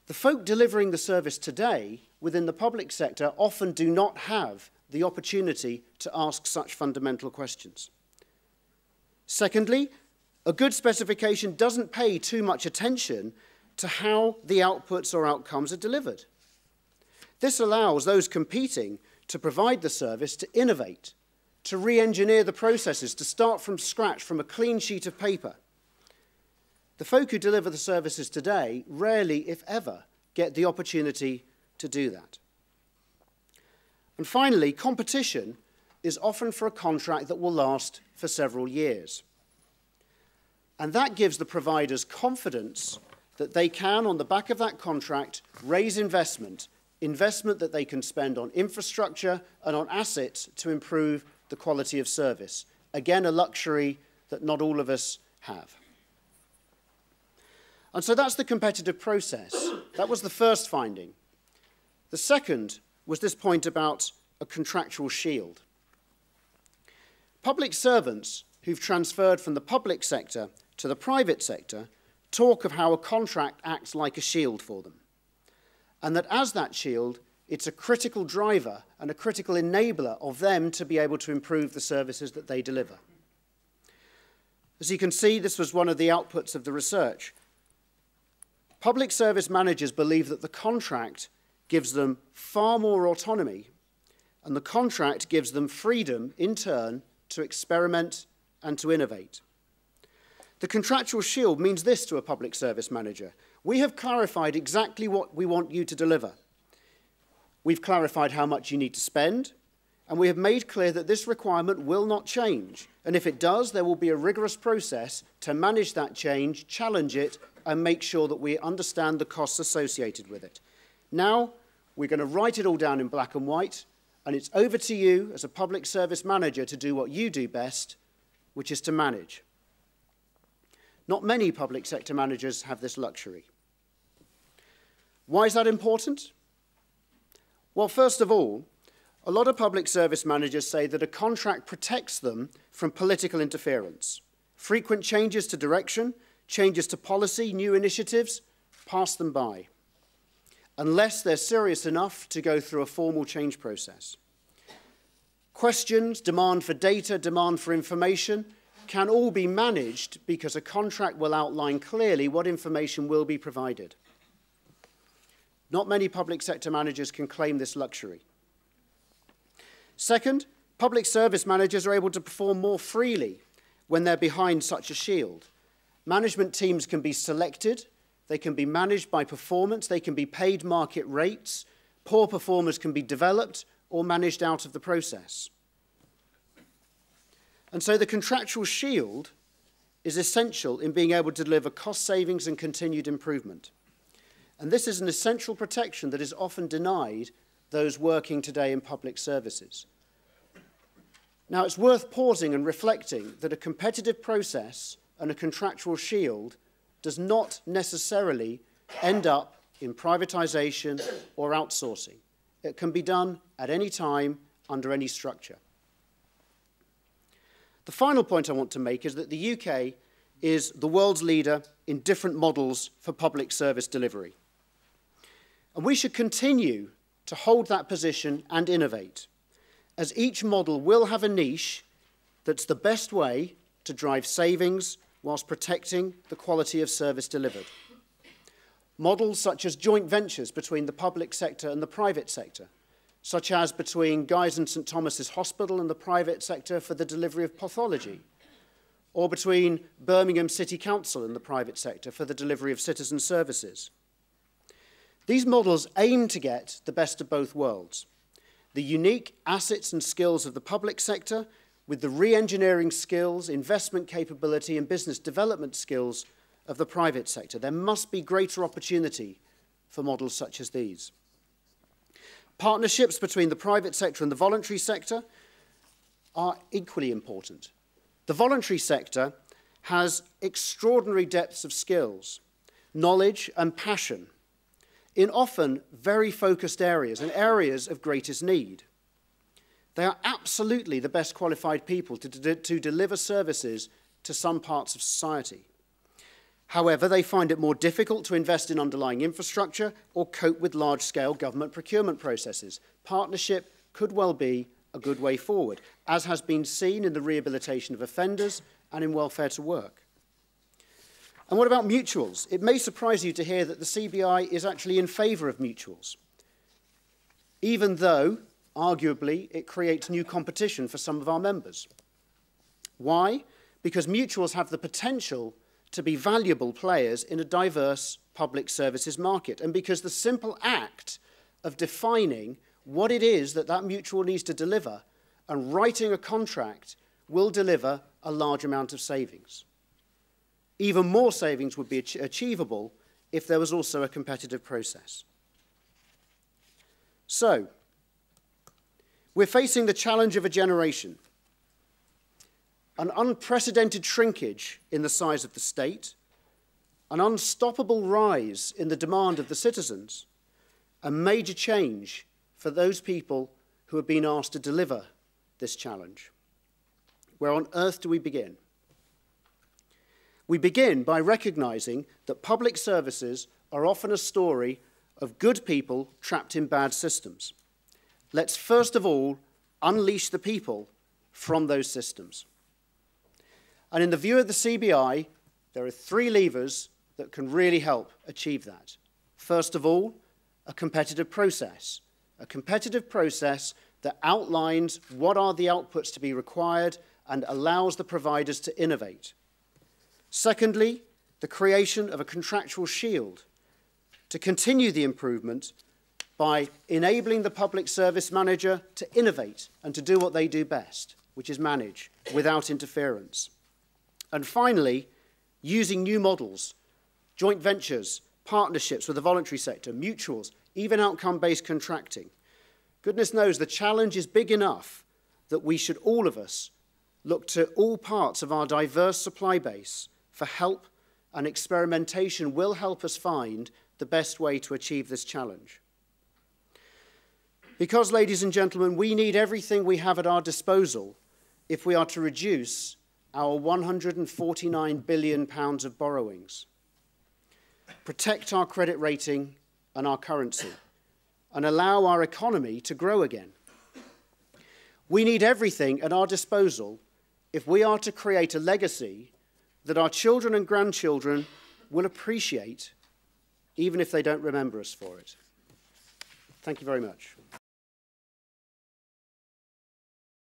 The folk delivering the service today within the public sector often do not have the opportunity to ask such fundamental questions. Secondly, a good specification doesn't pay too much attention to how the outputs or outcomes are delivered. This allows those competing to provide the service to innovate, to re-engineer the processes, to start from scratch, from a clean sheet of paper. The folk who deliver the services today rarely, if ever, get the opportunity to do that. And finally, competition is often for a contract that will last for several years. And that gives the providers confidence that they can, on the back of that contract, raise investment that they can spend on infrastructure and on assets to improve the quality of service. Again, a luxury that not all of us have. And so that's the competitive process. That was the first finding. The second was this point about a contractual shield. Public servants who've transferred from the public sector to the private sector talk of how a contract acts like a shield for them, and that as that shield, it's a critical driver and a critical enabler of them to be able to improve the services that they deliver. As you can see, this was one of the outputs of the research. Public service managers believe that the contract gives them far more autonomy, and the contract gives them freedom, in turn, to experiment and to innovate. The contractual shield means this to a public service manager. We have clarified exactly what we want you to deliver. We've clarified how much you need to spend, and we have made clear that this requirement will not change. And if it does, there will be a rigorous process to manage that change, challenge it, and make sure that we understand the costs associated with it. Now, we're going to write it all down in black and white, and it's over to you as a public service manager to do what you do best, which is to manage. Not many public sector managers have this luxury. Why is that important? Well, first of all, a lot of public service managers say that a contract protects them from political interference. Frequent changes to direction, changes to policy, new initiatives, pass them by, unless they're serious enough to go through a formal change process. Questions, demand for data, demand for information can all be managed because a contract will outline clearly what information will be provided. Not many public sector managers can claim this luxury. Second, public service managers are able to perform more freely when they're behind such a shield. Management teams can be selected, they can be managed by performance, they can be paid market rates, poor performers can be developed or managed out of the process. And so the contractual shield is essential in being able to deliver cost savings and continued improvement. And this is an essential protection that is often denied those working today in public services. Now, it's worth pausing and reflecting that a competitive process and a contractual shield does not necessarily end up in privatization or outsourcing. It can be done at any time, under any structure. The final point I want to make is that the UK is the world's leader in different models for public service delivery. And we should continue to hold that position and innovate, as each model will have a niche that's the best way to drive savings whilst protecting the quality of service delivered. Models such as joint ventures between the public sector and the private sector, such as between Guy's and St Thomas's Hospital and the private sector for the delivery of pathology, or between Birmingham City Council and the private sector for the delivery of citizen services. These models aim to get the best of both worlds, the unique assets and skills of the public sector with the re-engineering skills, investment capability and business development skills of the private sector. There must be greater opportunity for models such as these. Partnerships between the private sector and the voluntary sector are equally important. The voluntary sector has extraordinary depths of skills, knowledge and passion in often very focused areas and areas of greatest need. They are absolutely the best qualified people to deliver services to some parts of society. However, they find it more difficult to invest in underlying infrastructure or cope with large-scale government procurement processes. Partnership could well be a good way forward, as has been seen in the rehabilitation of offenders and in welfare to work. And what about mutuals? It may surprise you to hear that the CBI is actually in favour of mutuals, even though, arguably, it creates new competition for some of our members. Why? Because mutuals have the potential to be valuable players in a diverse public services market, and because the simple act of defining what it is that that mutual needs to deliver and writing a contract will deliver a large amount of savings. Even more savings would be achievable if there was also a competitive process. So, we're facing the challenge of a generation, an unprecedented shrinkage in the size of the state, an unstoppable rise in the demand of the citizens, a major change for those people who have been asked to deliver this challenge. Where on earth do we begin? We begin by recognizing that public services are often a story of good people trapped in bad systems. Let's first of all unleash the people from those systems. And in the view of the CBI, there are three levers that can really help achieve that. First of all, a competitive process that outlines what are the outputs to be required and allows the providers to innovate. Secondly, the creation of a contractual shield to continue the improvement by enabling the public service manager to innovate and to do what they do best, which is manage without interference. And finally, using new models, joint ventures, partnerships with the voluntary sector, mutuals, even outcome-based contracting. Goodness knows the challenge is big enough that we should, all of us, look to all parts of our diverse supply base for help, and experimentation will help us find the best way to achieve this challenge. Because, ladies and gentlemen, we need everything we have at our disposal if we are to reduce our £149 billion of borrowings, protect our credit rating and our currency, and allow our economy to grow again. We need everything at our disposal if we are to create a legacy that our children and grandchildren will appreciate, even if they don't remember us for it. Thank you very much.